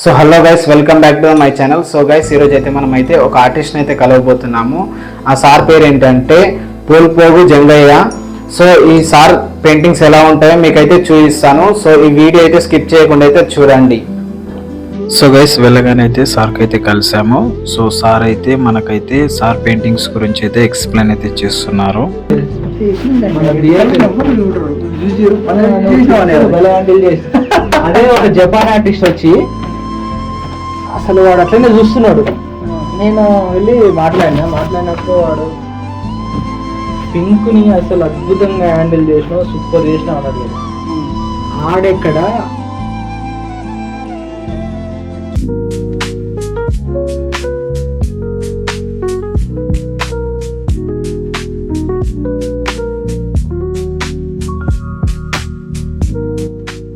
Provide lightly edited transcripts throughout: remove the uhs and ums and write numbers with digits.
So hello guys, welcome back to my channel. So guys, ఈరోజు అయితే మనం అయితే ఒక ఆర్టిస్ట్ని అయితే కలవబోతున్నాము. ఆ సార్ పేరు ఏంటంటే పూల్పోగు జంగయ్య. సో ఈ సార్ పెయింటింగ్స్ ఎలా ఉంటాయో మీకైతే చూపిస్తాను. సో ఈ వీడియో అయితే స్కిప్ చేయకుండా అయితే చూడండి. సో గైస్, వెళ్ళగానే అయితే సార్కి అయితే కలిసాము. సో సార్ అయితే మనకైతే సార్ పెయింటింగ్స్ గురించి అయితే ఎక్స్ప్లెయిన్ అయితే చేస్తున్నారు. అదే ఒక జపాన్ ఆర్టిస్ట్ వచ్చి అసలు వాడు అట్లనే చూస్తున్నాడు. నేను వెళ్ళి మాట్లాడినప్పుడు వాడు పింక్ ని అసలు అద్భుతంగా హ్యాండిల్ చేసిన, సూపర్ చేసిన అన్నట్లేదు. ఆడెక్కడ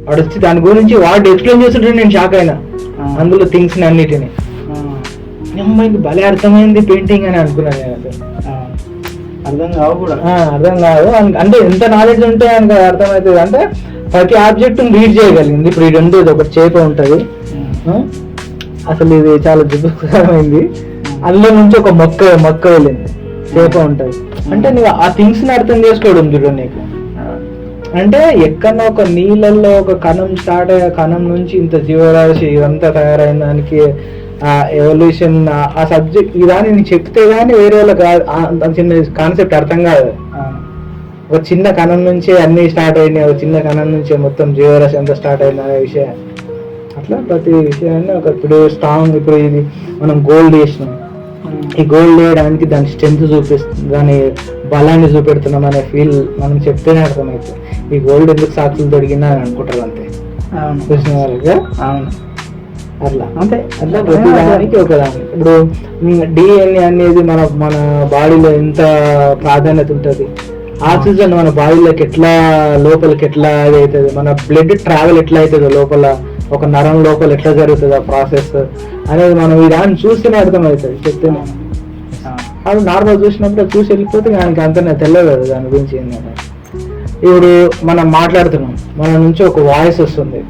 వాడు వచ్చి దాని గురించి వాడు ఎక్స్ప్లెయిన్ చేస్తుంటే నేను షాక్ అయినా. అందులో థింగ్స్ అన్నిటిని అమ్మాయికి భలే అర్థమైంది పెయింటింగ్ అని అనుకున్నాను నేను. అసలు అర్థం కాదు అంటే ఎంత నాలెడ్జ్ ఉంటే ఆయనకు అర్థమవుతుంది అంటే ప్రతి ఆబ్జెక్ట్ రీడ్ చేయగలిగింది. ఇప్పుడు ఇది ఉండేది ఒకటి చేప ఉంటుంది, అసలు ఇది చాలా దుఃఖకరమైంది. అందులో నుంచి ఒక మొక్క వెళ్ళింది, చేప ఉంటుంది అంటే నువ్వు ఆ థింగ్స్ ని అర్థం చేసుకోవడం చూడు నీకు. అంటే ఎక్కడన్నా ఒక నీళ్ళల్లో ఒక కణం స్టార్ట్ అయ్యే కణం నుంచి ఇంత జీవరాశి ఇదంతా తయారైన దానికి ఆ ఎవల్యూషన్ ఆ సబ్జెక్ట్ ఇదాన్ని నేను చెప్తే గానీ వేరే వాళ్ళకి చిన్న కాన్సెప్ట్ అర్థం కాదు. ఒక చిన్న కణం నుంచే అన్ని స్టార్ట్ అయినాయి, ఒక చిన్న కణం నుంచే మొత్తం జీవరాశి అంతా స్టార్ట్ అయింది అనే విషయం. అట్లా ప్రతి విషయాన్ని ఇప్పుడు స్ట్రాంగ్, ఇప్పుడు ఇది మనం గోల్డ్ వేసినాం, ఈ గోల్డ్ వేయడానికి దాని స్ట్రెంత్ చూపిస్తుంది, దాని బలాన్ని చూపెడుతున్నాం అనే ఫీల్ మనం చెప్తేనే అర్థమవుతుంది. ఈ గోల్డ్ ఎందుకు సాక్షులు దొరికిందా అని అనుకుంటారు అంతే. చూసిన వాళ్ళకి అవును అట్లా అంతే. అట్లా ప్రతి దానికి ఒకదానికి ఇప్పుడు డిఎన్ఏ అనేది మన బాడీలో ఎంత ప్రాధాన్యత ఉంటుంది. ఆక్సిజన్ మన బాడీలోకి ఎట్లా లోపలికి ఎట్లా అది అవుతుంది, మన బ్లడ్ ట్రావెల్ ఎట్లా అవుతుందో లోపల ఒక నరం లోపల ఎట్లా జరుగుతుంది ఆ ప్రాసెస్ అనేది మనం ఈ దాన్ని చూస్తేనే అర్థమవుతుంది. చెప్తేనే అది నార్మల్ చూసినప్పుడు చూసి వెళ్ళిపోతే దానికి అంత తెలియదు కదా దాని గురించి ఏంటంటే. ఇప్పుడు మనం మాట్లాడుతున్నాం, మన నుంచి ఒక వాయిస్ వస్తుంది,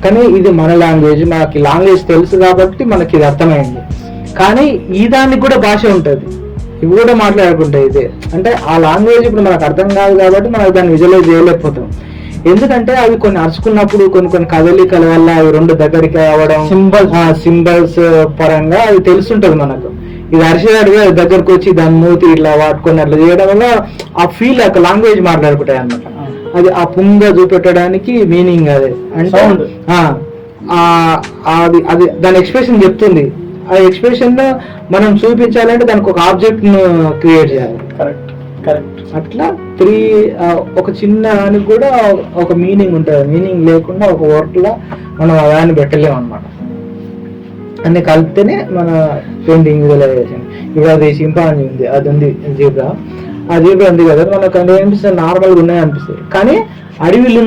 కానీ ఇది మన లాంగ్వేజ్, మనకి లాంగ్వేజ్ తెలుసు కాబట్టి మనకి ఇది అర్థమైంది. కానీ ఈ దానికి కూడా భాష ఉంటుంది, ఇవి కూడా మాట్లాడుకుంటాయి. ఇదే అంటే ఆ లాంగ్వేజ్ ఇప్పుడు మనకు అర్థం కాదు కాబట్టి మనకు దాన్ని విజువలైజ్ చేయలేకపోతాం. ఎందుకంటే అవి కొన్ని అరుచుకున్నప్పుడు కొన్ని కదలికల వల్ల అవి రెండు దగ్గరికి అవ్వడం, సింబల్స్ పరంగా అది తెలుసుంటది మనకు. ఇది అరిచేవాడిగా దగ్గరకు వచ్చి దాని మూతి ఇట్లా వాడుకొని అట్లా చేయడం వల్ల ఆ ఫీల్ ఒక లాంగ్వేజ్ మాట్లాడుకుంటాయి అన్నమాట. అది ఆ పుంగ చూపెట్టడానికి మీనింగ్ అదే అంటే అది దాని ఎక్స్ప్రెషన్ చెప్తుంది. ఆ ఎక్స్ప్రెషన్ లో మనం చూపించాలంటే దానికి ఒక ఆబ్జెక్ట్ ను క్రియేట్ చేయాలి. కరెక్ట్ అట్లా ఒక చిన్న దానికి కూడా ఒక మీనింగ్ ఉంటుంది. మీనింగ్ లేకుండా ఒక వర్క్ లా మనం దాన్ని పెట్టలేము అనమాట. అన్ని కలిపితేనే మన పెయింటింగ్ విజువలైజేషన్. ఇప్పుడు అది సింపాంజీ ఉంది, అది ఉంది జీబ్రా, ఆ జీబ్రా ఉంది కదా, మనకు అది అనిపిస్తుంది నార్మల్గా ఉన్నాయి అనిపిస్తుంది. కానీ అడవిలు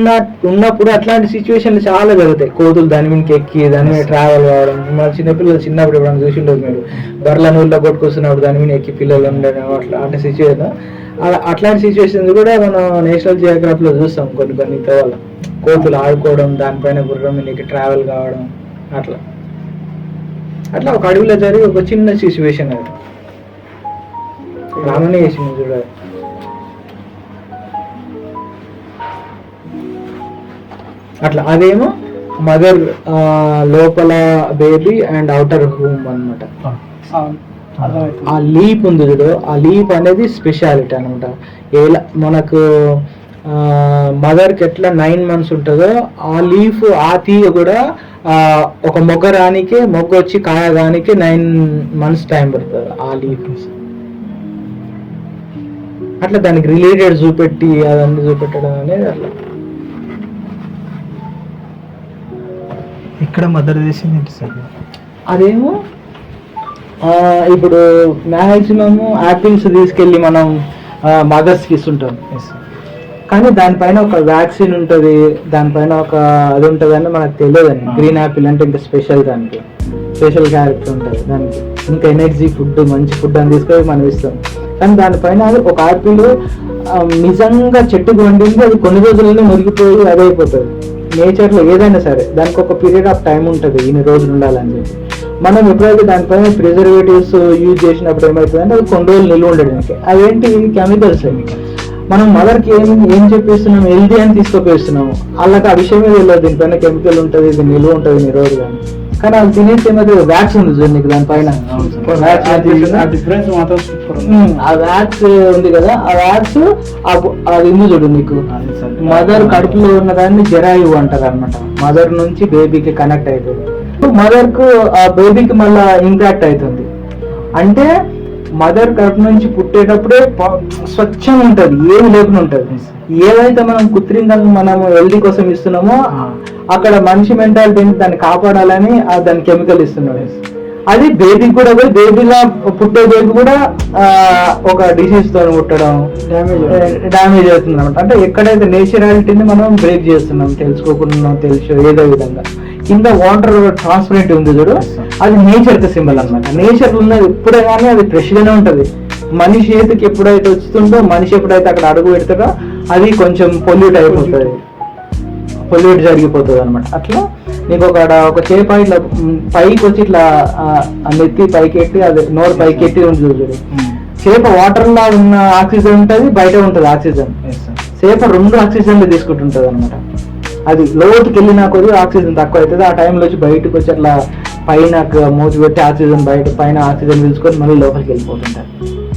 ఉన్నప్పుడు అట్లాంటి సిచ్యువేషన్లు చాలా జరుగుతాయి. కోతులు దాని మీదకి ఎక్కి దాని మీద ట్రావెల్ కావడం, మన చిన్నపిల్లలు చిన్నప్పుడు మనం చూసి ఉండదు, మీరు బర్ల నూళ్ళలో కొట్టుకొస్తున్నప్పుడు దాని మీద ఎక్కి పిల్లలు ఉండడం అట్లాంటి సిచ్యువేషన్. అట్లాంటి సిచ్యువేషన్స్ కూడా మనం నేషనల్ జియోగ్రఫీ లో చూస్తాం. కొన్ని తవాల కోతులు ఆడుకోవడం, దానిపైన గుర్రం మీదకి ట్రావెల్ కావడం, అట్లా ఒక అడవిలో జరిగి ఒక చిన్న సిచ్యువేషన్. అది రామనే చేసింది చూడాలి. అట్లా అదేమో మదర్ లోపల బేబీ అండ్ అవుటర్ హోమ్ అనమాట. ఆ లీప్ ఉంది చూడు, ఆ లీప్ అనేది స్పెషాలిటీ అనమాట. మనకు మదర్కి ఎట్లా 9 months ఉంటుందో ఆ లీఫ్, ఆ తీగ కూడా ఒక మొగ్గ వచ్చి కాయడానికి 9 months టైం పడుతుంది ఆ లీఫ్. అట్లా దానికి రిలేటెడ్ చూపెట్టి అదన్నీ చూపెట్టడం అనేది అట్లా. ఇక్కడ మదర్ చేసింది అదేమో ఇప్పుడు మ్యాక్సిమమ్ యాపిల్స్ తీసుకెళ్ళి మనం మదర్స్కి ఇస్తుంటాం, కానీ దానిపైన ఒక వ్యాక్సిన్ ఉంటుంది, దానిపైన ఒక అది ఉంటుంది అని మనకు తెలియదండి. గ్రీన్ యాపిల్ అంటే ఇంకా స్పెషల్, దానికి స్పెషల్ క్యారెక్టర్ ఉంటుంది, దానికి ఇంకా ఎనర్జీ ఫుడ్, మంచి ఫుడ్ అని తీసుకొని మనం ఇస్తాం. కానీ దానిపైన ఒక యాపిల్ నిజంగా చెట్టుకు వండింది, అది కొన్ని రోజుల్లోనే మురిగిపోయి అదైపోతుంది. నేచర్లో ఏదైనా సరే దానికి ఒక పీరియడ్ ఆఫ్ టైం ఉంటుంది, ఇన్ని రోజులు ఉండాలని చెప్పి. మనం ఎప్పుడైతే దానిపైన ప్రిజర్వేటివ్స్ యూజ్ చేసినప్పుడు ఏమవుతుందంటే అది కొన్ని రోజులు నిల్వ ఉండడానికి. అవేంటి కెమికల్స్ అవి. మనం మదర్కి ఏం చెప్పిస్తున్నాం, హెల్దీ అని తీసుకుపోయిస్తున్నాము. వాళ్ళకి ఆ విషయమే తెలియదు, దీనిపైన కెమికల్ ఉంటుంది, ఇది నిల్వ ఉంటుంది ఇన్ని రోజులు కానీ. కానీ అది తినేసి ఏమైతే వ్యాక్స్ ఉంది చూడండి నీకు దానిపైన, డిఫరెన్స్ మాత్రం ఆ వ్యాక్స్ ఉంది కదా, ఆ వ్యాక్స్ అది ఉంది చూడు నీకు. మదర్ కడుపులో ఉన్న దాన్ని జరాయువు అంటారు అనమాట. మదర్ నుంచి బేబీకి కనెక్ట్ అవుతుంది, మదర్ కు ఆ బేబీకి మళ్ళా ఇంపాక్ట్ అవుతుంది. అంటే మదర్ కడుపు నుంచి పుట్టేటప్పుడే స్వచ్ఛంగా ఉంటది, ఏమి లేకుండా ఉంటది. ఏదైతే మనం కృత్రిమంగా మనం హెల్దీ కోసం ఇస్తున్నామో అక్కడ మనిషి మెంటాలిటీ దాన్ని కాపాడాలని దాని కెమికల్ ఇస్తున్నాడు. అది బేబీకి కూడా పోయి బేబీలా పుట్టే బేబీ కూడా ఒక డిసీజ్ తో పుట్టడం, డ్యామేజ్ అవుతుంది అనమాట. అంటే ఎక్కడైతే నేచురాలిటీని మనం బ్రేక్ చేస్తున్నాం తెలుసుకోకుండా, తెలుసు ఏదో విధంగా. కింద వాటర్ ట్రాన్స్పరెంట్ ఉంది చూడు, అది నేచర్ కి సింబల్ అనమాట. నేచర్ ఉన్నది ఎప్పుడే కానీ అది ఫ్రెష్ గానే ఉంటది. మనిషి చేతికి ఎప్పుడైతే వస్తుందో, మనిషి ఎప్పుడైతే అక్కడ అడుగు పెడతాడో అది కొంచెం పొల్యూట్ అయిపోతుంది, పొల్యూట్ జరిగిపోతుంది అనమాట. అట్లా నీకు ఒక చేప ఇట్లా పైకి వచ్చి ఇట్లా నెత్తి పైకి ఎట్టి, అది నోరు పైకి ఎట్టి ఉంది చూడు. చేప వాటర్ లా ఉన్న ఆక్సిజన్ ఉంటుంది, బయట ఉంటుంది ఆక్సిజన్. చేప 2 ఆక్సిజన్లు తీసుకుంటుంటది అనమాట. అది లోతుకి వెళ్ళినా కొద్ది ఆక్సిజన్ తక్కువ అవుతుంది. ఆ టైంలో వచ్చి బయటకు వచ్చి అట్లా పైన మూతి పెట్టి ఆక్సిజన్ పైన ఆక్సిజన్ పీల్చుకొని మళ్ళీ లోపలికి వెళ్ళిపోతుంటారు.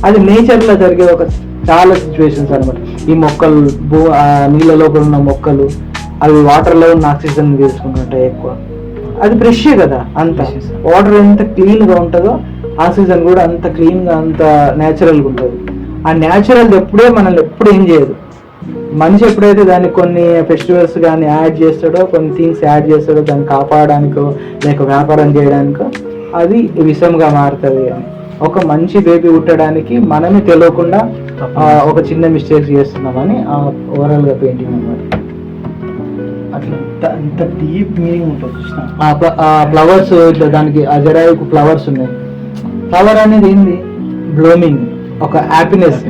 అది నేచర్ లో జరిగే ఒక చాలా సిచ్యువేషన్స్ అనమాట. ఈ మొక్కలు నీళ్ళ లోపల ఉన్న మొక్కలు అవి వాటర్ లో ఉన్న ఆక్సిజన్ పీల్చుకుంటుంటాయి ఎక్కువ. అది ఫ్రెష్ కదా, అంత వాటర్ ఎంత క్లీన్ గా ఉంటుందో ఆక్సిజన్ కూడా అంత క్లీన్ గా అంత న్యాచురల్ గా ఉంటుంది. ఆ న్యాచురల్ ఎప్పుడే మనల్ని ఎప్పుడు ఏం చేయదు. మనిషి ఎప్పుడైతే దాన్ని కొన్ని ఫెస్టివల్స్ కానీ యాడ్ చేస్తాడో, కొన్ని థింగ్స్ యాడ్ చేస్తాడో దాన్ని కాపాడడానికో లేక వ్యాపారం చేయడానికో అది విషంగా మారుతుంది. అని ఒక మంచి బేబీ పుట్టడానికి మనమే తెలియకుండా ఒక చిన్న మిస్టేక్స్ చేస్తున్నామని ఓవరాల్ గా పెయింటింగ్ అన్నమాట. అట్లా అంత డీప్ మీనింగ్ ఉంటుంది. ఫ్లవర్స్ ఇట్లా దానికి ఆ జరాయికు ఫ్లవర్స్ ఉన్నాయి. ఫ్లవర్ అనేది ఏంది, బ్లూమింగ్, ఒక హ్యాపీనెస్.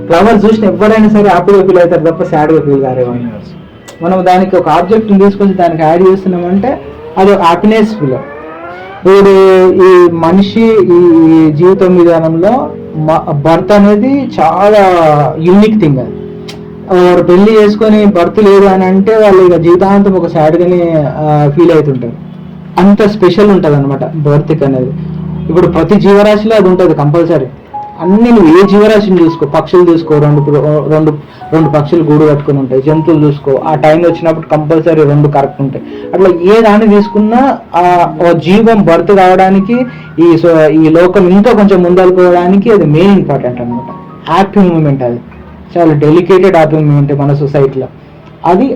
ఫ్లవర్ చూసిన ఎవరైనా సరే హ్యాపీగా ఫీల్ అవుతారు తప్ప సాడ్గా ఫీల్ కారేవాళ్ళు. మనం దానికి ఒక ఆబ్జెక్ట్ తీసుకొని దానికి యాడ్ చేస్తున్నామంటే అది ఒక హ్యాపీనెస్ ఫీల్. ఇప్పుడు ఈ మనిషి ఈ జీవితం విధానంలో బర్త్ అనేది చాలా యూనిక్ థింగ్. అది వాడు పెళ్లి చేసుకొని బర్త్ లేదు అని అంటే వాళ్ళు ఇక జీవితాంతం ఒక సాడ్గానే ఫీల్ అవుతుంటారు. అంత స్పెషల్ ఉంటుంది అనమాట బర్త్ అనేది. ఇప్పుడు ప్రతి జీవరాశిలో అది ఉంటుంది కంపల్సరీ. అన్ని నువ్వు ఏ జీవరాశిని చూసుకో, పక్షులు చూసుకో, రెండు పక్షులు గూడు కట్టుకుని ఉంటాయి. జంతువులు చూసుకో, ఆ టైం వచ్చినప్పుడు కంపల్సరీ 2 కరెక్ట్ ఉంటాయి. అట్లా ఏ దాన్ని తీసుకున్నా ఆ జీవం బర్త్ కావడానికి ఈ లోకం ఇంకా కొంచెం ముందలుకోవడానికి అది మెయిన్ ఇంపార్టెంట్ అనమాట. హ్యాపీ మూమెంట్, అది చాలా డెలికేటెడ్ హ్యాపీ మూమెంట్ మన సొసైటీలో. అది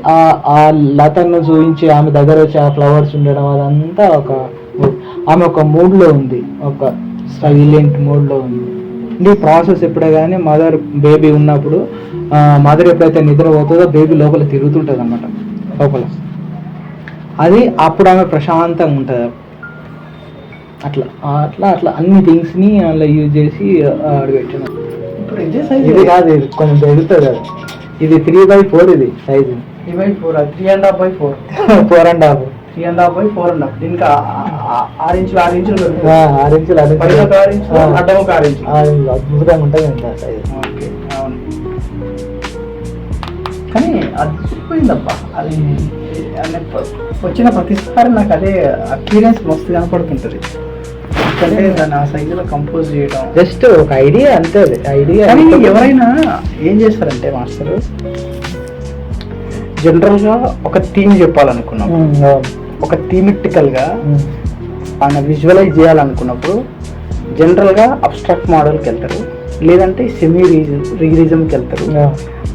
ఆ లతను చూపించి ఆమె దగ్గర వచ్చి ఆ ఫ్లవర్స్ ఉండడం అదంతా ఆమె ఒక మూడ్లో ఉంది, ఒక సైలెంట్ మూడ్లో ఉంది. ఈ ప్రాసెస్ ఎప్పుడే కానీ మదర్ బేబీ ఉన్నప్పుడు మదర్ ఎప్పుడైతే నిద్రపోతుందో బేబీ లోపల తిరుగుతుంటుంది అనమాట లోపల. అది అప్పుడు ఆమె ప్రశాంతంగా ఉంటుంది. అట్లా అట్లా అట్లా అన్ని థింగ్స్ని అలా యూజ్ చేసి అడిగెట్టిన. ఇప్పుడు ఇది కాదు, ఇది కొంచెం పెరుగుతుంది కదా. ఇది 3/4 ఇది సైజు. 3/4 3.5/4 4.5 3.5/4.5. దీనికి 6 ఇంచులు 6 ఇంచులు 6 ఇంచులు అడ్డం ఒక 6 ఇంచులు అద్భుతంగా ఉంటుంది అంత సైజు. అవును, కానీ అద్భుతమైందబ్బా. అది వచ్చిన ప్రతిసారి నాకు అదే అపీరెన్స్ మస్తు కనపడుతుంటుంది. ఎందుకంటే దాన్ని ఆ సైజులో కంపోజ్ చేయడం జస్ట్ ఒక ఐడియా అంతే. ఐడియా ఎవరైనా ఏం చేస్తారంటే మాస్టర్, జనరల్గా ఒక థీమ్ చెప్పాలనుకున్నాం, ఒక థీమెటికల్గా ఆయన విజువలైజ్ చేయాలనుకున్నప్పుడు జనరల్గా అబ్స్ట్రాక్ట్ మోడల్కి వెళ్తారు, లేదంటే సెమీ రియలిజంకి వెళ్తారు.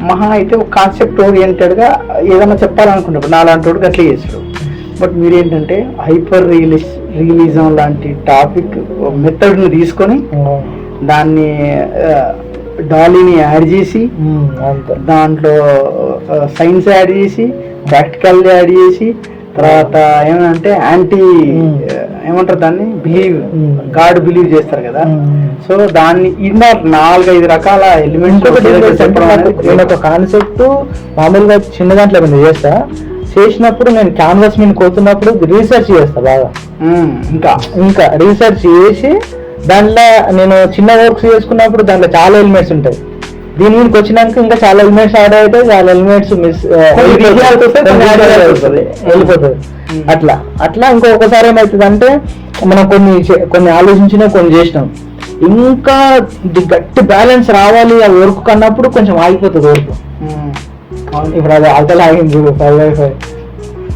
మహా అయితే ఒక కాన్సెప్ట్ ఓరియంటెడ్గా ఏదైనా చెప్పాలనుకున్నప్పుడు నాలాంటి వాడికి అట్లా చేస్తారు. బట్ మీరేంటంటే హైపర్ రియలిజం లాంటి టాపిక్ మెథడ్ని తీసుకొని దాన్ని డాలీని యాడ్ చేసి దాంట్లో సైన్స్ యాడ్ చేసి ప్రాక్టికల్ యాడ్ చేసి తర్వాత ఏమంటే యాంటీ ఏమంటారు దాన్ని గాడ్ బిలీవ్ చేస్తారు కదా. సో దాన్ని ఇలా 4-5 రకాల ఎలిమెంట్స్. నేను ఒక కాన్సెప్ట్ మామూలుగా చిన్న దాంట్లో ఏమైనా చేస్తా, చేసినప్పుడు నేను క్యాన్వాస్ మీద కోతున్నప్పుడు రీసెర్చ్ చేస్తా బాగా. ఇంకా రీసెర్చ్ చేసి దాంట్లో నేను చిన్న వర్క్స్ చేసుకున్నప్పుడు దాంట్లో చాలా ఎలిమెంట్స్ ఉంటాయి. దీని మీదకి వచ్చినాక ఇంకా చాలా ఎలిమెంట్స్ యాడ్ అవుతాయి, చాలా ఎలిమెంట్స్ వెళ్ళిపోతుంది. అట్లా ఇంకొకసారి ఏమవుతుంది అంటే మనం కొన్ని ఆలోచించినా కొన్ని చేసినాం, ఇంకా గట్టి బ్యాలెన్స్ రావాలి ఆ వర్క్ కన్నప్పుడు కొంచెం ఆగిపోతుంది వర్క్. ఇప్పుడు అది అవతల ఆగింది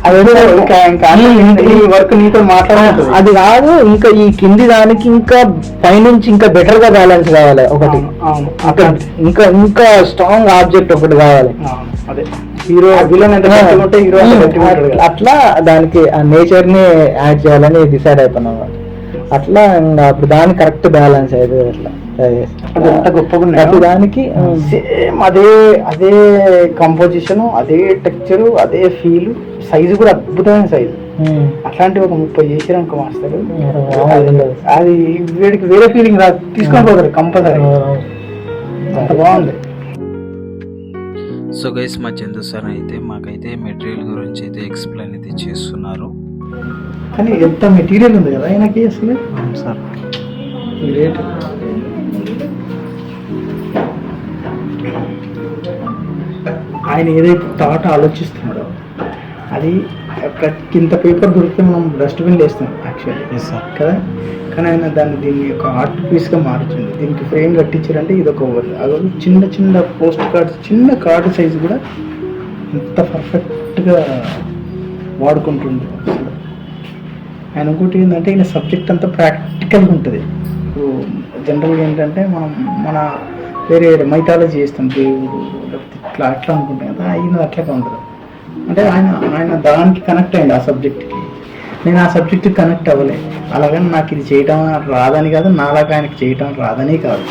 5/5 వర్క్ నీతో మాట్లాడాలి. అది కాదు, ఇంకా ఈ కింది దానికి ఇంకా పైనుంచి ఇంకా బెటర్ గా బ్యాలెన్స్ కావాలి ఒకటి, ఇంకా ఇంకా స్ట్రాంగ్ ఆబ్జెక్ట్ ఒకటి కావాలి. హీరో అట్లా దానికి ఆ నేచర్ ని యాడ్ చేయాలని డిసైడ్ అయిపోయినాం. అట్లా అప్పుడు దానికి కరెక్ట్ బ్యాలెన్స్ అయితే అట్లా గొప్పగా దానికి సేమ్ అదే కంపోజిషన్, అదే టెక్చర్, అదే ఫీల్, సైజు కూడా అద్భుతమైన సైజు. అట్లాంటి ఒక 30 చేసినాక మాస్టర్ అది వీడికి వేరే ఫీలింగ్ రాదు, తీసుకొని పోతారు కంపల్సరీ. అంత బాగుంది. సో గైస్, మా చందు సార్ అయితే మాకైతే మెటీరియల్ గురించి అయితే ఎక్స్ప్లెయిన్ అయితే చేస్తున్నారు. కానీ ఎంత మెటీరియల్ ఉంది కదా ఆయనకి అసలు. Sir great. ఆయన ఏదైతే థాట్ ఆలోచిస్తున్నాడో అది ఇంత పేపర్ దొరికితే మనం డస్ట్బిన్ వేస్తాం యాక్చువల్లీ కదా, కానీ ఆయన దీన్ని ఒక ఆర్ట్ పీస్గా మార్చింది. దీనికి ఫ్రేమ్ కట్టించారంటే ఇది ఒక అది చిన్న చిన్న పోస్ట్ కార్డ్స్, చిన్న కార్డు సైజు కూడా ఎంత పర్ఫెక్ట్గా వాడుకుంటుంది అసలు. ఆయన ఇంకోటి ఏంటంటే ఈయన సబ్జెక్ట్ అంతా ప్రాక్టికల్గా ఉంటుంది. ఇప్పుడు జనరల్గా ఏంటంటే మన వేరే మైథాలజీ చేస్తాం, దేవుడు ఇట్లా అట్లా అనుకుంటాం కదా, ఆయన అట్లాగా ఉంటుంది. అంటే ఆయన దానికి కనెక్ట్ అయ్యింది ఆ సబ్జెక్ట్కి. నేను ఆ సబ్జెక్ట్కి కనెక్ట్ అవ్వలే. అలాగని నాకు ఇది చేయటం రాదని కాదు, నాలాగా ఆయనకి చేయటం రాదని కాదు.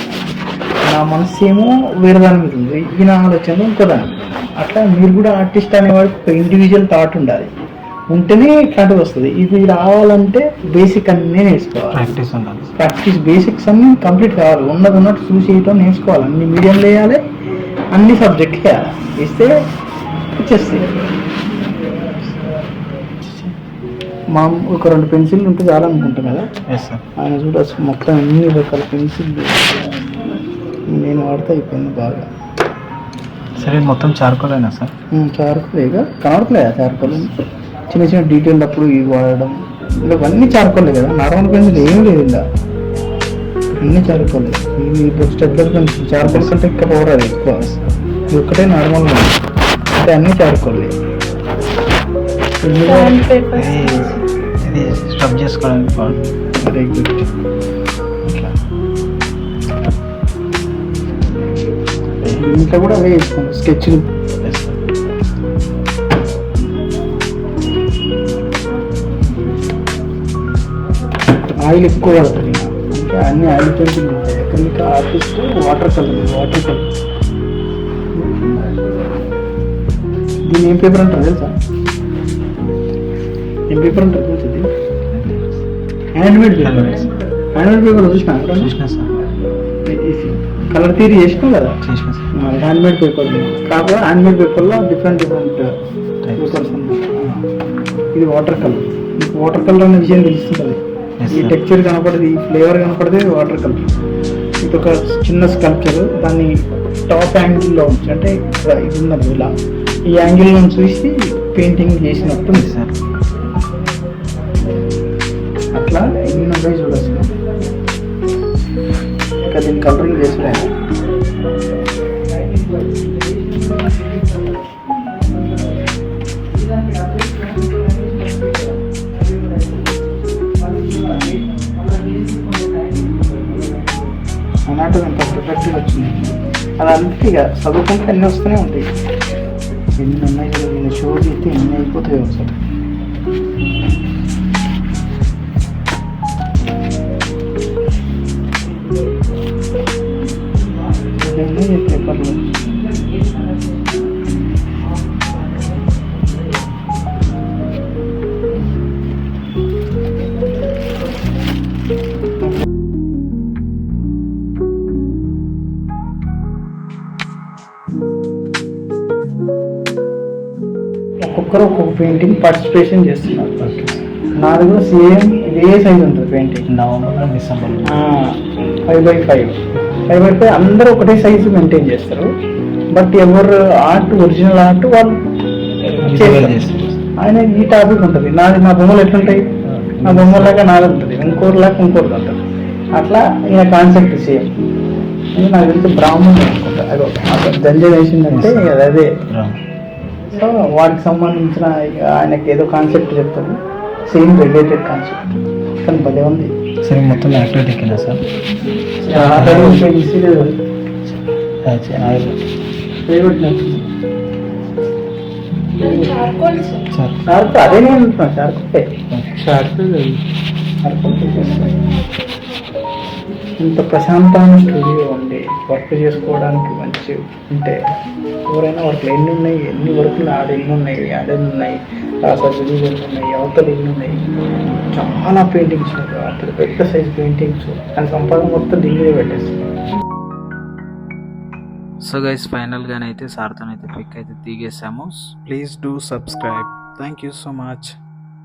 నా మనసు ఏమో వేరే దాని మీద ఉంది, ఈయన ఆలోచన ఇంకో దాని మీద. అట్లా మీరు కూడా ఆర్టిస్ట్ అనేవాడికి ఒక ఇండివిజువల్ థాట్ ఉండాలి, ఉంటేనే ఇట్లాంటివి వస్తుంది. ఇది రావాలంటే బేసిక్ అన్నీ నేర్చుకోవాలి, ప్రాక్టీస్ బేసిక్స్ అన్నీ కంప్లీట్ కావాలి. ఉన్నట్టు చూసి చేయటం నేర్చుకోవాలి, అన్ని మీడియంలో వేయాలి, అన్ని సబ్జెక్ట్ వేయాలి, ఇస్తే వచ్చేస్తాయి. మా ఒక 2 పెన్సిల్ ఉంటే చాలా అనుకుంటాం కదా. ఆయన చూడ మొత్తం అన్ని రకాల పెన్సిల్ నేను వాడితే అయిపోయింది బాగా. సరే, మొత్తం చార్కోలేనా సార్? చార్కోలేగా కనబడట్లేదా చార్కోల్? చిన్న చిన్న డీటెయిల్ అప్పుడు ఇవి వాడడం ఇవన్నీ చార్కోలే కదా. నార్మల్ పెన్సిల్ ఏం లేదు, ఇలా అన్నీ చార్కోలే. ఇప్పుడు స్టెప్లర్ పెన్సిల్ చార్కోల్ కంటే ఇంకా పవర్ అది ఎక్కువ. ఇది ఒక్కటే నార్మల్గా అంటే అన్నీ చార్కోలే. ఇది స్టఫ్ చేసుకోవడానికి వెరీ గుడ్. ఇంట్లో కూడా అవే వేసుకోండి స్కెచ్లు. ఆయిల్ ఎక్కువ పడుతుంది, అంటే అన్ని ఆయిల్ పెయింటింగ్ ఉంటాయి. ఎక్కడ ఆర్టిస్ట్ వాటర్ కలర్. దీన్ని ఏం పేపర్ అంటారు తెలుసా? ఏం పేపర్ అంటారు తెలుసు? Handmade paper. హ్యాండ్మేడ్ పేపర్ చూసినా సార్, కలర్ థియరీ చేసినాం కదా, హ్యాండ్మేడ్ పేపర్. కాకపోతే హ్యాండ్మేడ్ పేపర్లో డిఫరెంట్ పేపర్స్ ఉన్నాయి. ఇది వాటర్ కలర్. మీకు వాటర్ కలర్ అనే విషయం తెలుస్తుంది. ఈ టెక్స్చర్ కనపడేది, ఈ ఫ్లేవర్ కనపడేది వాటర్ కలర్. ఇది ఒక చిన్న స్కల్ప్చర్, దాన్ని టాప్ యాంగిల్లో ఉంచి, అంటే ఇక్కడ ఇది ఉన్నది ఇలా ఈ యాంగిల్ నుంచి చూసి పెయింటింగ్ చేసినట్టు ఉంది సార్. అట్లా ఎన్ని ఉంటాయి చూడచ్చు. ఇంకా దీన్ని కలరింగ్ చేసలేదు. అన్నట్టు ఎంత పర్ఫెక్ట్గా వచ్చింది. అది అంతే, ఇక చదువుకుంటే అన్నీ వస్తూనే ఉంటాయి. ఎన్ని ఉన్నాయి కదా, నేను షో చేస్తే ఎన్ని అయిపోతాయి ఒకసారి. పేపర్లు ఒక్కొక్కరు ఒక్కొక్క పెయింటింగ్ పార్టిసిపేషన్ చేస్తున్నారు. నాది కూడా సేమ్ ఇదే సైజ్ ఉంటుంది పెయింటింగ్, నవంబర్ డిసెంబర్ 5x5 అందరూ ఒకటే సైజు మెయింటైన్ చేస్తారు. బట్ ఎవరు ఆర్ట్ ఒరిజినల్ ఆర్ట్ వాళ్ళు చేస్తారు. ఆయన ఈ టాపిక్ ఉంటుంది, నా బొమ్మలు ఎట్లుంటాయి, నా బొమ్మలాగా నాది ఉంటుంది, ఇంకోటిలాగా ఇంకోటి ఉంటుంది. అట్లా ఈయన కాన్సెప్ట్ సేమ్. నాకు తెలిసి బ్రాహ్మణ్ అనుకుంటా, అదో జంజం వేసిందంటే అదే. సో వాటికి సంబంధించిన ఆయనకి ఏదో కాన్సెప్ట్ చెప్తారు, సేమ్ రిలేటెడ్ కాన్సెప్ట్. కానీ భలే ఉంది. సరే మొత్తం యాక్టివిటీ ఎక్కినా సార్. అదే నేను అంటున్నాను, చార్కోల్ ఇంత ప్రశాంతమైన స్టూడియో ఉంది, వర్క్ చేసుకోవడానికి మంచి ఉంటే ఎవరైనా వర్క్లు ఎన్ని ఉన్నాయి, ఎన్ని వర్క్లు ఎన్ని ఉన్నాయి, రాసాలు ఎన్ని ఉన్నాయి, అవతలు ఎన్ని ఉన్నాయి, చాలా పెయింటింగ్స్ ఉన్నాయి, అప్పుడు పెద్ద సైజ్ పెయింటింగ్స్. దాని సంపాదన మొత్తం దీని మీద పెట్టేస్తుంది. సో గైస్ ఫైనల్గానైతే సార్తో అయితే పిక్ అయితే దిగేసాము. Please do subscribe. Thank you so much.